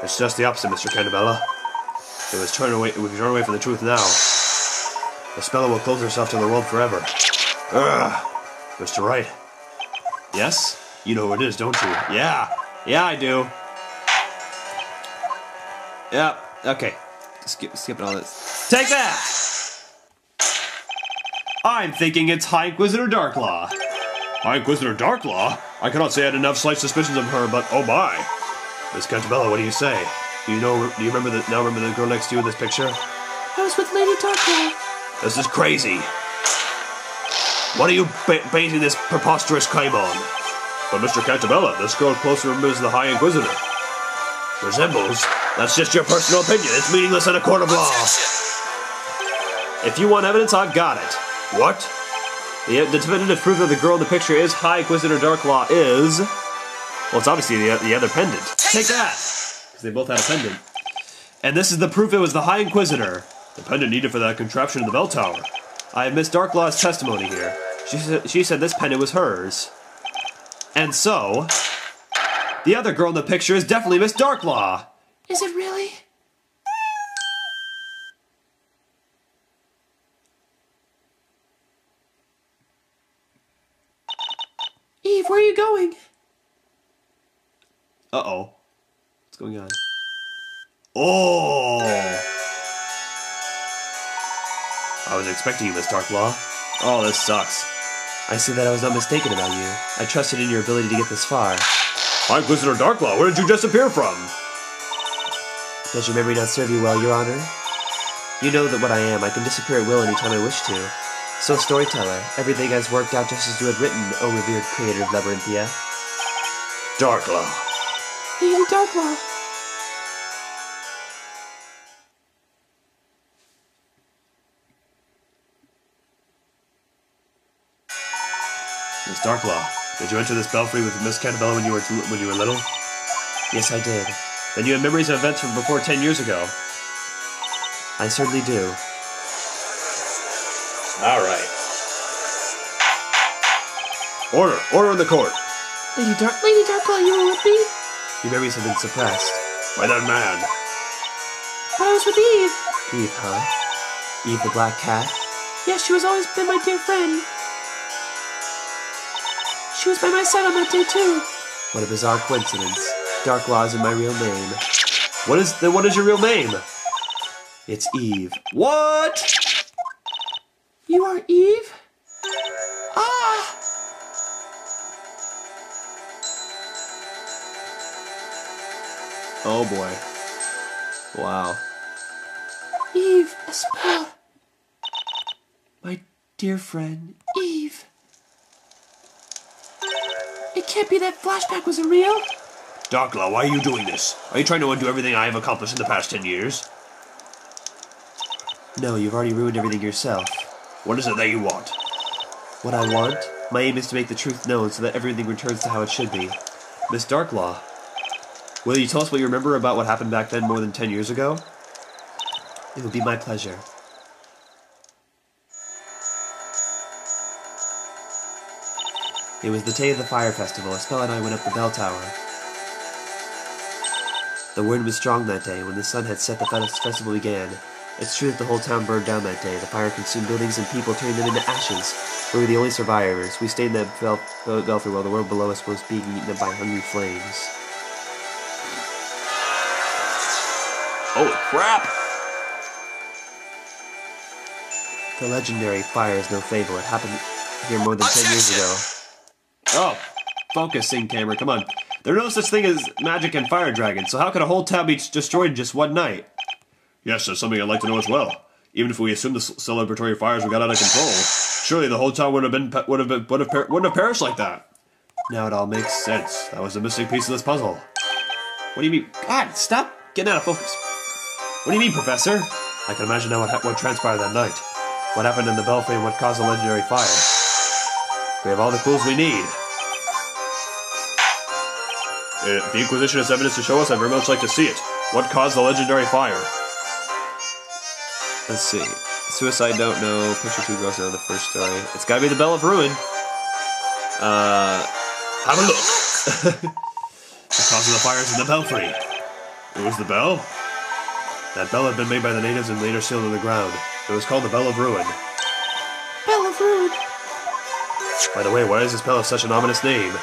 It's just the opposite, Mr. Cantabella. We've turned away from the truth now. Espella will close herself to the world forever. Mr. Wright. Yes? You know who it is, don't you? Yeah. Yeah, I do. Yeah, okay. Skipping all this. Take that! I'm thinking it's High Inquisitor Darklaw. High Inquisitor Darklaw? I cannot say I had enough slight suspicions of her, but oh my. Miss Cantabella, what do you say? Do you remember the girl next to you in this picture? I was with Lady Darklaw. This is crazy. What are you basing this preposterous claim on? But Mr. Cantabella, this girl closely resembles the High Inquisitor. Resembles? That's just your personal opinion. It's meaningless in a court of law. If you want evidence, I've got it. What? The definitive proof that the girl in the picture is High Inquisitor Darklaw is... Well, it's obviously the other pendant. Take that! Because they both had a pendant. And this is the proof it was the High Inquisitor. The pendant needed for that contraption in the bell tower. I have Miss Darklaw's testimony here. She said this pendant was hers. And so... the other girl in the picture is definitely Miss Darklaw! Is it really? Eve, where are you going? Uh-oh. What's going on? Oh! I was expecting you, Miss Darklaw. Oh, this sucks. I see that I was not mistaken about you. I trusted in your ability to get this far. High Inquisitor Darklaw, where did you disappear from? Does your memory not serve you well, Your Honor? You know that what I am, I can disappear at will anytime I wish to. So, Storyteller, everything has worked out just as you had written, O revered creator of Labyrinthia. Darklaw. Lady Darklaw. Miss Darklaw, did you enter this belfry with Miss Cantabella when you were little? Yes, I did. Then you have memories of events from before 10 years ago. I certainly do. Alright. Order! Order in the court! Lady Darklaw, you were with me? Your memories have been suppressed. By that man. But I was with Eve. Eve, huh? Eve the black cat? Yes, she was always been my dear friend. She was by my side on that day, too. What a bizarre coincidence. Darklaw is in my real name. What is your real name? It's Eve. What? You are Eve? Ah! Oh boy. Wow. Eve, Espella. My dear friend, Eve. It can't be that flashback was a real. Darklaw, why are you doing this? Are you trying to undo everything I have accomplished in the past 10 years? no, you've already ruined everything yourself. What is it that you want? What I want? My aim is to make the truth known so that everything returns to how it should be. Miss Darklaw, will you tell us what you remember about what happened back then more than 10 years ago? It would be my pleasure. It was the day of the fire festival. Espella and I went up the bell tower. The wind was strong that day. When the sun had set, the festival began. It's true that the whole town burned down that day. The fire consumed buildings and people, turning them into ashes. We were the only survivors. We stayed in that belfry while the world below us was being eaten up by hungry flames. Holy crap! The legendary fire is no fable. It happened here more than 10 years ago. Oh, focusing camera, come on. There's no such thing as magic and fire dragons, so how could a whole town be destroyed in just one night? Yes, that's something I'd like to know as well. Even if we assume the celebratory fires were got out of control, surely the whole town wouldn't have perished like that. Now it all makes sense. Sense. That was the missing piece of this puzzle. What do you mean? God, stop getting out of focus. What do you mean, Professor? I can imagine now what transpired that night. What happened in the belfry and what caused the legendary fire. We have all the clues we need. If the Inquisition has evidence to show us, I'd very much like to see it. What caused the legendary fire? Let's see. Suicide don't know. Picture two girls know the first story. It's gotta be the Bell of Ruin. Have a look. The cause of the fire is in the belfry. It was the bell? That bell had been made by the natives and later sealed in the ground. It was called the Bell of Ruin. Bell of Ruin. By the way, why is this bell have such an ominous name?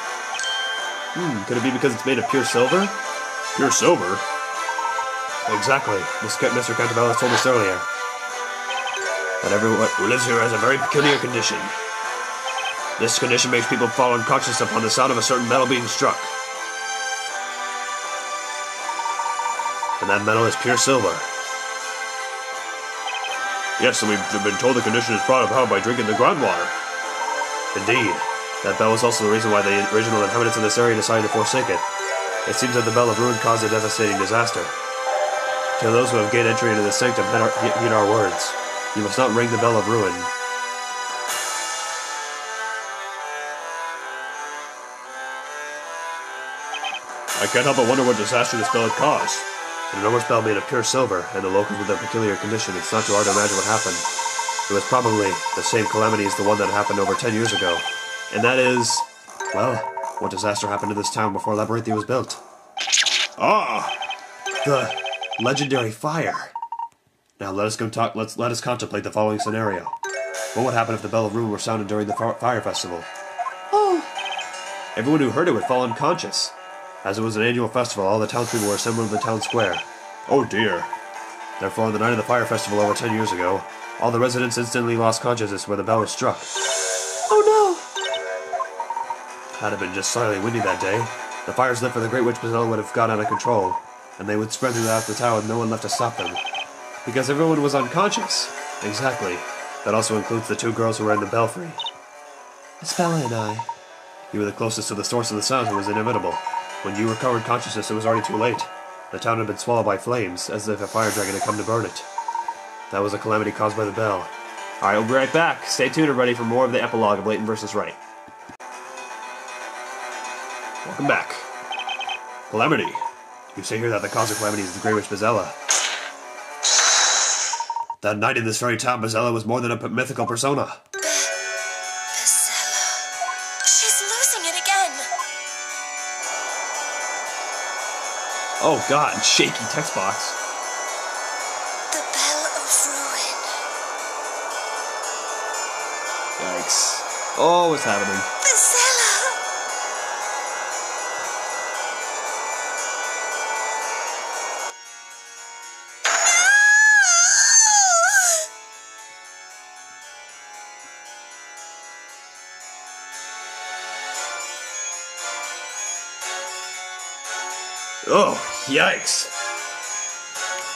Could it be because it's made of pure silver? Pure silver? Exactly. Mr. Cantabella told us earlier. That everyone who lives here has a very peculiar condition. This condition makes people fall unconscious upon the sound of a certain metal being struck. And that metal is pure silver. Yes, and we've been told the condition is brought about by drinking the groundwater. Indeed. That bell was also the reason why the original inhabitants of this area decided to forsake it. It seems that the Bell of Ruin caused a devastating disaster. To those who have gained entry into the sanctum, heed our words. You must not ring the Bell of Ruin. I can't help but wonder what disaster this bell had caused. An enormous bell made of pure silver, and the locals with their peculiar condition, it's not too hard to imagine what happened. It was probably the same calamity as the one that happened over 10 years ago. And that is, well, what disaster happened to this town before Labyrinthia was built? Ah! The legendary fire. Now let us contemplate the following scenario. What would happen if the Bell of Ruin were sounded during the fire festival? Oh, Everyone who heard it would fall unconscious. As it was an annual festival, all the townspeople were assembled in the town square. Oh dear. Therefore, on the night of the fire festival over 10 years ago, all the residents instantly lost consciousness where the bell was struck. oh Had it been just slightly windy that day, the fires lit for the Great Witch Espella would have gone out of control, and they would spread throughout the town with no one left to stop them. Because everyone was unconscious. Exactly. That also includes the two girls who were in the belfry. Espella and I. You were the closest to the source of the sound, it was inevitable. When you recovered consciousness, it was already too late. The town had been swallowed by flames, as if a fire dragon had come to burn it. That was a calamity caused by the bell. Alright, we'll be right back. Stay tuned, everybody, for more of the epilogue of Layton vs. Wright. Welcome back. Calamity. You say here that the cause of calamity is the Great Witch Espella. That night in this very town, Espella was more than a mythical persona. Espella. She's losing it again. Oh god, shaky text box. The Bell of Ruin. Yikes. Oh, what's happening? Espella. Oh, yikes.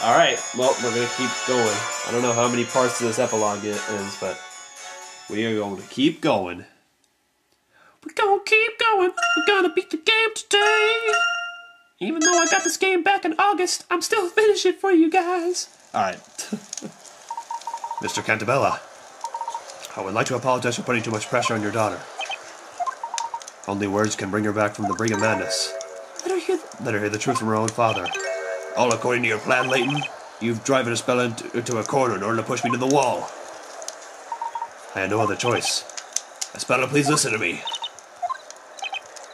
Alright, well, we're gonna keep going. I don't know how many parts to this epilogue it is, but we are going to keep going. We're gonna keep going. We're gonna beat the game today. Even though I got this game back in August, I'm still finishing it for you guys. Alright. Mr. Cantabella, I would like to apologize for putting too much pressure on your daughter. Only words can bring her back from the brink of madness. Let her hear the truth from her own father. All according to your plan, Layton. You've driven Espella into a corner in order to push me to the wall. I had no other choice. Espella, please listen to me.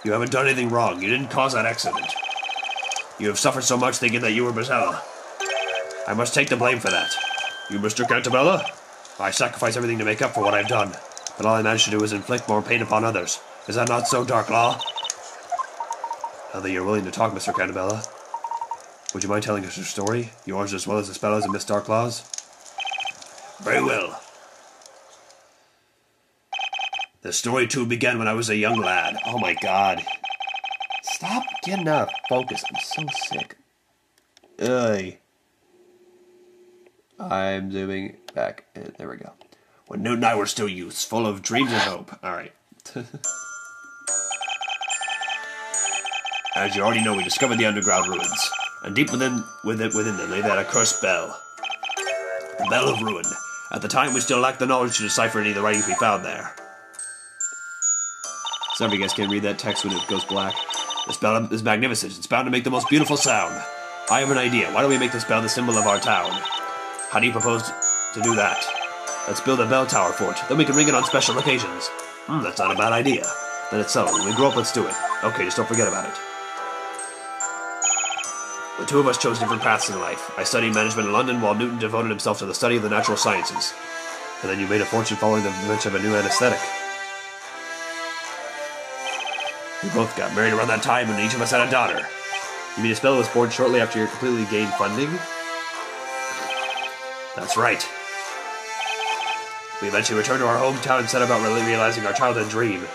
You haven't done anything wrong. You didn't cause that accident. You have suffered so much thinking that you were Espella. I must take the blame for that. You, Mr. Cantabella? I sacrifice everything to make up for what I've done, but all I managed to do is inflict more pain upon others. Is that not so, Dark Law? Now that you're willing to talk, Mr. Cantabella, would you mind telling us your story? Yours as well as Espella's and Miss Darklaw's? Very well. The story too began when I was a young lad. Oh my god. Stop getting out of focus. I'm so sick. Ugh. I'm zooming back, and there we go. When Newt and I were still youths, full of dreams and hope. Alright. As you already know, we discovered the underground ruins, and deep within them lay that accursed bell. The Bell of Ruin. At the time, we still lacked the knowledge to decipher any of the writings we found there. Some of you guys can't read that text when it goes black. This bell is magnificent. It's bound to make the most beautiful sound. I have an idea. Why don't we make this bell the symbol of our town? How do you propose to do that? Let's build a bell tower for it. Then we can ring it on special occasions. That's not a bad idea. Then it's settled. When we grow up, let's do it. Okay, just don't forget about it. The two of us chose different paths in life. I studied management in London, while Newton devoted himself to the study of the natural sciences. And then you made a fortune following the invention of a new anesthetic. We both got married around that time, and each of us had a daughter. You mean Espella was born shortly after you completely gained funding? That's right. We eventually returned to our hometown and set about realizing our childhood dream.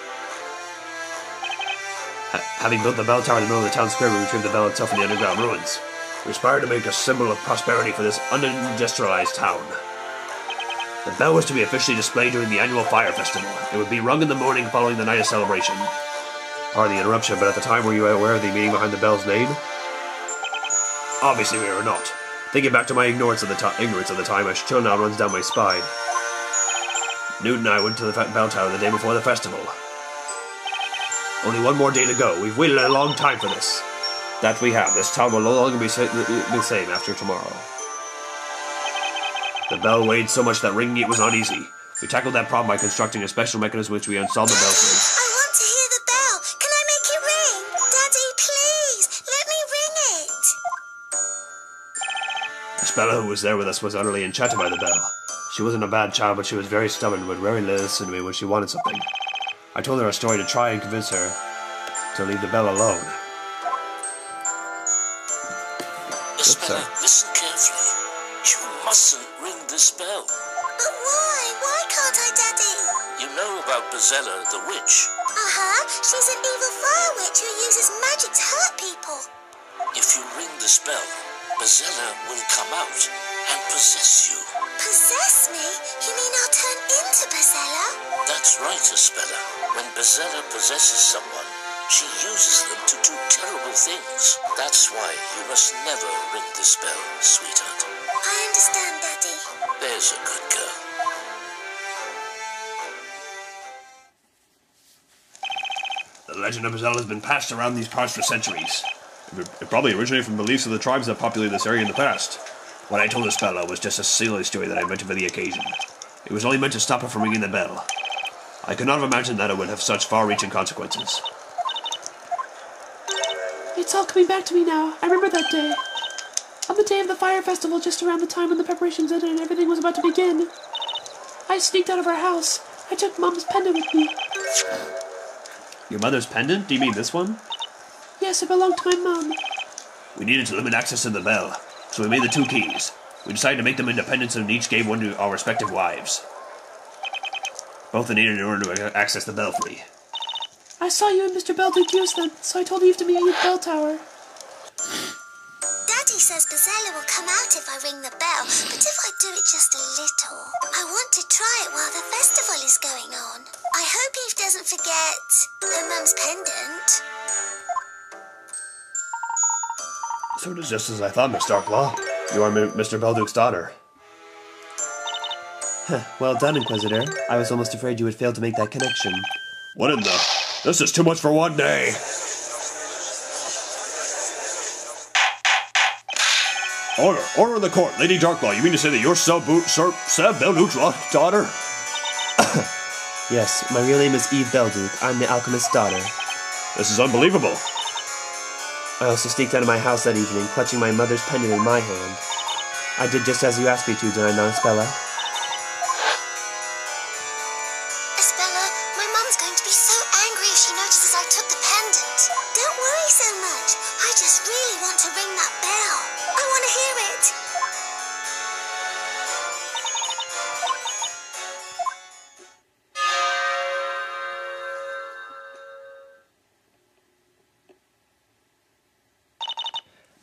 Having built the bell tower in the middle of the town square, we retrieved the bell itself from the underground ruins. We aspired to make a symbol of prosperity for this unindustrialized town. The bell was to be officially displayed during the annual fire festival. It would be rung in the morning following the night of celebration. Pardon the interruption, but at the time, were you aware of the meaning behind the bell's name? Obviously we were not. Thinking back to my ignorance of the time, a chill now runs down my spine. Newt and I went to the bell tower the day before the festival. Only one more day to go. We've waited a long time for this. That we have. This town will no longer be the same after tomorrow. The bell weighed so much that ringing it was not easy. We tackled that problem by constructing a special mechanism which we installed the bell through. I want to hear the bell. Can I make it ring? Daddy, please, let me ring it. Espella, who was there with us, was utterly enchanted by the bell. She wasn't a bad child, but she was very stubborn and would rarely listen to me when she wanted something. I told her a story to try and convince her to leave the bell alone. Espella, listen carefully. You mustn't ring this bell. But why? Why can't I, Daddy? You know about Espella the witch. Uh-huh. She's an evil fire witch who uses magic to hurt people. If you ring this bell, Espella will come out and possess you. Possess me? You mean I'll turn into Espella? That's right, Espella. When Espella possesses someone, she uses them to do terrible things. That's why you must never ring this bell, sweetheart. I understand, Daddy. There's a good girl. The The legend of Espella has been passed around these parts for centuries. It probably originated from beliefs of the tribes that populated this area in the past. What I told Espella was just a silly story that I invented for the occasion. It was only meant to stop her from ringing the bell. I could not have imagined that it would have such far-reaching consequences. It's all coming back to me now. I remember that day. On the day of the fire festival, just around the time when the preparations ended and everything was about to begin, I sneaked out of our house. I took Mom's pendant with me. Your mother's pendant? Do you mean this one? Yes, it belonged to my mom. We needed to limit access to the bell, so we made the 2 keys. We decided to make them independent and each gave one to our respective wives. Both are needed in order to access the belfry. I saw you and Mr. Belduke use them, so I told Eve to meet you at the bell tower. Daddy says Bezella will come out if I ring the bell, but if I do it just a little, I want to try it while the festival is going on. I hope Eve doesn't forget her mum's pendant. So it is just as I thought, Miss Darklaw. You are Mr. Belduke's daughter. Well done, Inquisitor. I was almost afraid you would fail to make that connection. What in the... This is too much for one day! Order! Order in the court! Lady Darklaw, you mean to say that you're Sir Belduke's daughter? Yes, my real name is Eve Belduke. I'm the alchemist's daughter. This is unbelievable. I also sneaked out of my house that evening, clutching my mother's pendant in my hand. I did just as you asked me to, did I not, Espella? Espella, my mum's going to be so angry if she notices I took the pendant. Don't worry so much. I just really want to ring that bell. I want to hear it.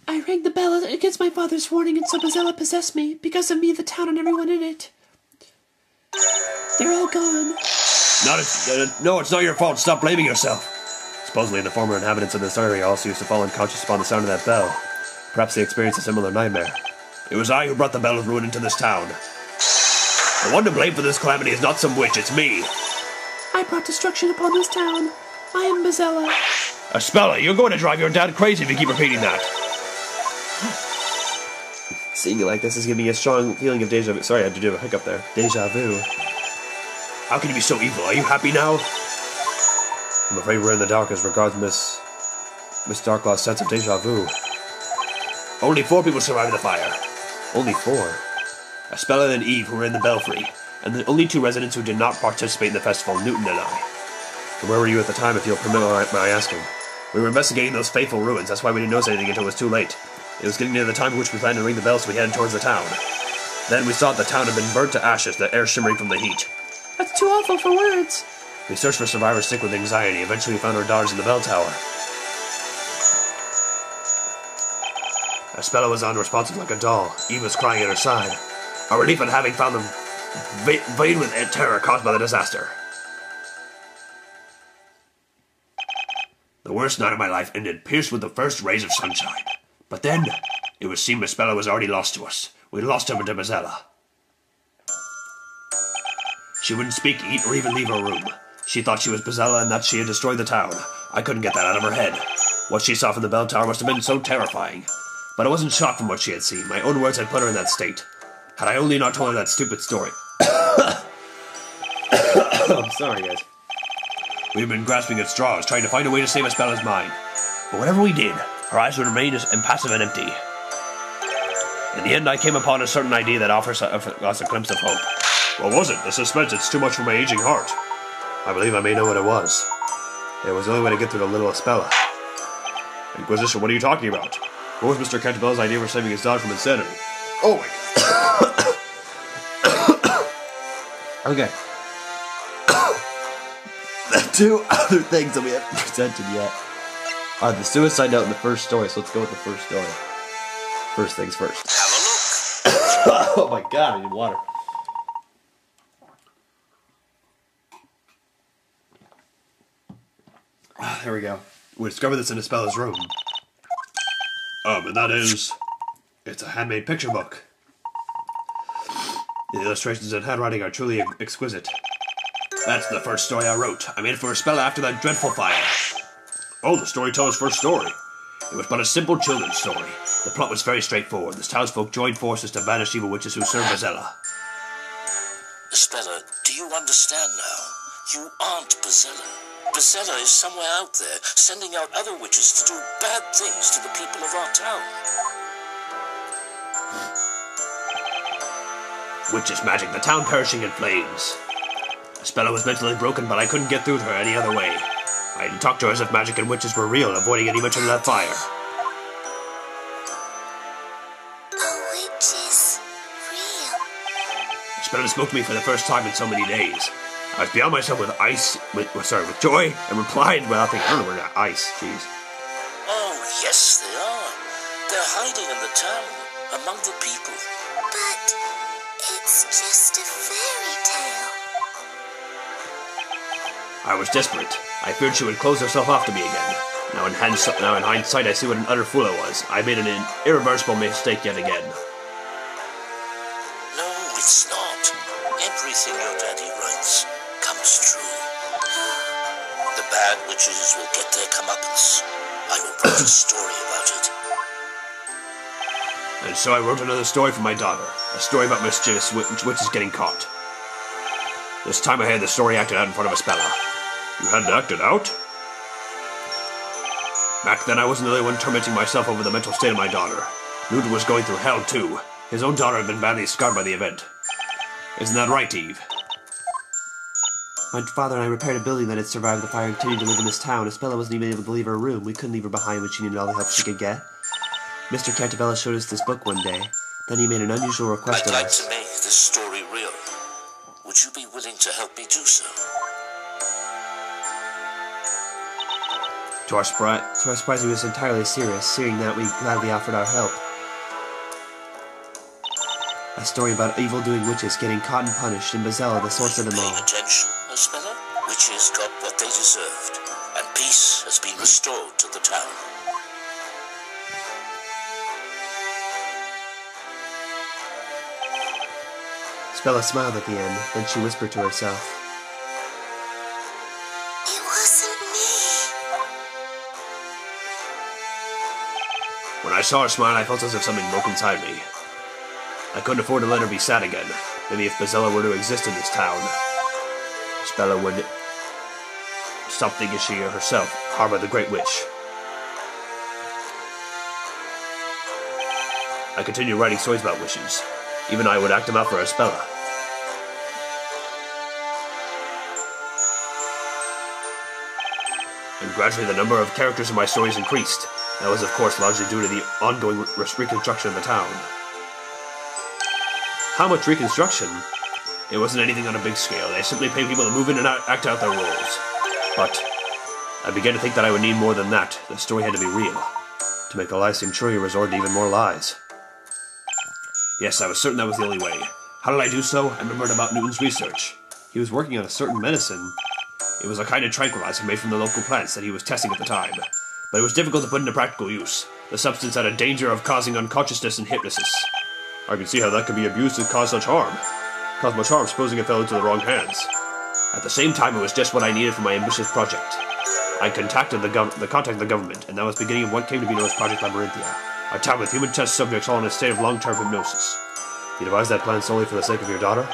I rang the bell against my father's warning, and so Bezella possessed me. Because of me, the town and everyone in it. They're all gone. No, it's not your fault. Stop blaming yourself. Supposedly the former inhabitants of this area also used to fall unconscious upon the sound of that bell. Perhaps they experienced a similar nightmare. It was I who brought the bell of ruin into this town. The one to blame for this calamity is not some witch, it's me. I brought destruction upon this town. I am Bezella. Espella, you're going to drive your dad crazy if you keep repeating that. Seeing it like this is giving me a strong feeling of deja vu. Sorry, I had to do a hiccup there. Deja vu. How can you be so evil? Are you happy now? I'm afraid we're in the dark as regards Miss Darklaw's sense of deja vu. Only 4 people survived the fire. Only 4? Espella and Eve, who were in the belfry, and the only 2 residents who did not participate in the festival, Newton and I. And where were you at the time, if you'll permit my asking? We were investigating those fateful ruins, that's why we didn't notice anything until it was too late. It was getting near the time in which we planned to ring the bell, so we headed towards the town. Then we saw that the town had been burnt to ashes, the air shimmering from the heat. That's too awful for words. We searched for survivors sick with anxiety. Eventually we found our daughters in the bell tower. Espella was unresponsive like a doll. Eve was crying at her side. Our relief at having found them vain with terror caused by the disaster. The worst night of my life ended, pierced with the first rays of sunshine. But then, it would seem Espella was already lost to us. We lost her to Bezella. She wouldn't speak, eat, or even leave her room. She thought she was Bezella and that she had destroyed the town. I couldn't get that out of her head. What she saw from the bell tower must have been so terrifying. But I wasn't shocked from what she had seen. My own words had put her in that state. Had I only not told her that stupid story. I'm sorry, guys. We've been grasping at straws, trying to find a way to save Espella's mind. But whatever we did, her eyes would remain as impassive and empty. In the end, I came upon a certain idea that offers us a glimpse of hope. What was it? The suspense, it's too much for my aging heart. I believe I may know what it was. It was the only way to get through to little Espella. Inquisition, what are you talking about? What was Mr. Cantabella's idea for saving his daughter from insanity? Oh my god. Okay. The 2 other things that we haven't presented yet are the suicide note and the first story, so let's go with the first story. First things first. Have a look. Oh my god, I need water. There we go. We discovered this in Espella's room. And that is... It's a handmade picture book. The illustrations and handwriting are truly exquisite. That's the first story I wrote. I made it for Espella after that dreadful fire. Oh, the storyteller's first story. It was but a simple children's story. The plot was very straightforward. The townsfolk joined forces to banish evil witches who served Espella. Espella, do you understand now? You aren't Bezella. Bezella is somewhere out there, sending out other witches to do bad things to the people of our town. Witches magic, the town perishing in flames. Espella was mentally broken, but I couldn't get through to her any other way. I had to talk to her as if magic and witches were real, avoiding any mention of that fire. A witch is real. Espella spoke to me for the first time in so many days. I was beyond myself with joy, and replied without thinking, I don't know where that ice, jeez. Oh, yes, they are. They're hiding in the town, among the people. But it's just a fairy tale. I was desperate. I feared she would close herself off to me again. Now in hindsight, I see what an utter fool I was. I made an irreversible mistake yet again. No, it's not. Everything your daddy writes comes true. The bad witches will get their comeuppance. I will write a story about it. And so I wrote another story for my daughter. A story about mischievous witches getting caught. This time I had the story acted out in front of Espella. You had it acted out? Back then I wasn't the only one tormenting myself over the mental state of my daughter. Newton was going through hell too. His own daughter had been badly scarred by the event. Isn't that right, Eve? My father and I repaired a building that had survived the fire and continued to live in this town. Espella wasn't even able to leave her room. We couldn't leave her behind when she needed all the help she could get. Mr. Cantabella showed us this book one day. Then he made an unusual request of us. I'd like to make this story real. Would you be willing to help me do so? To our surprise, he was entirely serious, seeing that we gladly offered our help. A story about evil-doing witches getting caught and punished, and Bezella, the source of them all. Paying attention, Espella? Witches got what they deserved, and peace has been restored to the town. Espella smiled at the end, then she whispered to herself. It wasn't me. When I saw her smile, I felt as if something broke inside me. I couldn't afford to let her be sad again. Maybe if Bezella were to exist in this town, Espella would stop thinking she herself harbored the Great Witch. I continued writing stories about witches. Even I would act them out for Espella. And gradually the number of characters in my stories increased. That was of course largely due to the ongoing reconstruction of the town. How much reconstruction? It wasn't anything on a big scale. They simply paid people to move in and act out their roles. But I began to think that I would need more than that. The story had to be real. To make the lies seem true, he resorted to even more lies. Yes, I was certain that was the only way. How did I do so? I remembered about Newton's research. He was working on a certain medicine. It was a kind of tranquilizer made from the local plants that he was testing at the time. But it was difficult to put into practical use. The substance had a danger of causing unconsciousness and hypnosis. I can see how that could be abused to cause such harm. Cause much harm, supposing it fell into the wrong hands. At the same time, it was just what I needed for my ambitious project. I contacted the government, and that was the beginning of what came to be known as Project Labyrinthia, a town with human test subjects all in a state of long-term hypnosis. You devised that plan solely for the sake of your daughter?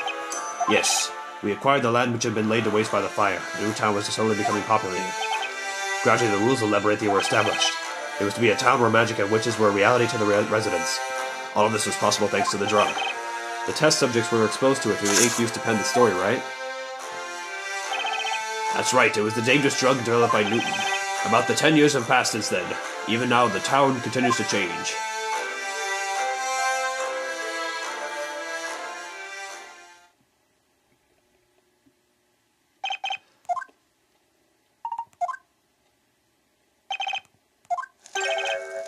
Yes. We acquired the land which had been laid to waste by the fire. The new town was slowly becoming populated. Gradually, the rules of Labyrinthia were established. It was to be a town where magic and witches were a reality to the residents. All of this was possible thanks to the drug. The test subjects were exposed to it through the ink used to pen the story, right? That's right, it was the dangerous drug developed by Newton. About the 10 years have passed since then. Even now, the town continues to change.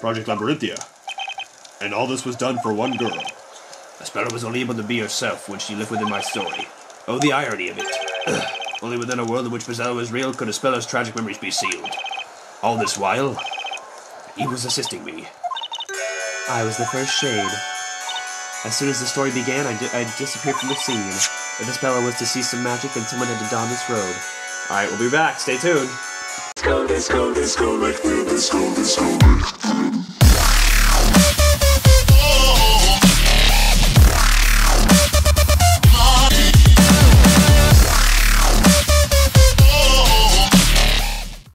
Project Labyrinthia. And all this was done for one girl. Espella was only able to be herself when she lived within my story. Oh, the irony of it. Only within a world in which Bezella was real could Espella's tragic memories be sealed. All this while, he was assisting me. I was the first shade. As soon as the story began, I disappeared from the scene. If Espella was to see some magic, then someone had to don this robe. Alright, we'll be back. Stay tuned. disco, disco, disco, like the disco, disco, like the